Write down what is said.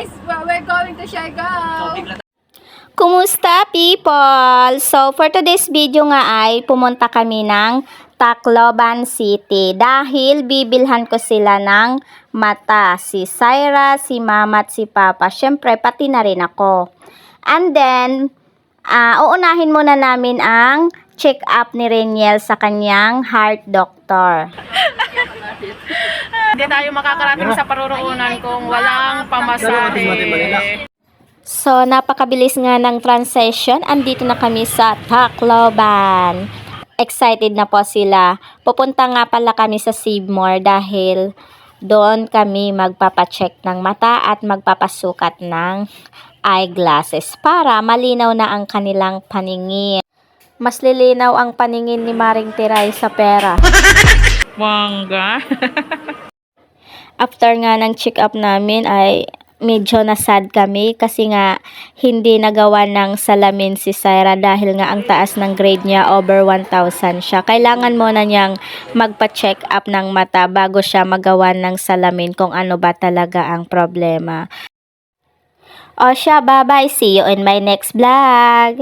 We're going to Siargao. Kumusta people? So for today's video nga ay pumunta kami ng Tacloban City dahil bibilhan ko sila ng mata. Si Syra, si Mama at si Papa. Syempre pati na rin ako. And then uunahin muna namin ang check-up ni Reniel sa kanyang heart doctor. Hindi tayo makakarating sa paruroonan kung walang pamasahe. So, napakabilis nga ng transition. Andito na kami sa Tacloban. Excited na po sila. Pupunta nga pala kami sa Seymour dahil doon kami magpapacheck ng mata at magpapasukat ng eyeglasses para malinaw na ang kanilang paningin. Mas lilinaw ang paningin ni Maring Tiray sa pera. Mangga. After nga ng check-up namin ay medyo nasad kami kasi nga hindi nagawa ng salamin si Syra dahil nga ang taas ng grade niya, over 1,000 siya. Kailangan muna niyang magpa-check up ng mata bago siya magawa ng salamin kung ano ba talaga ang problema. O siya, bye-bye. See you in my next vlog.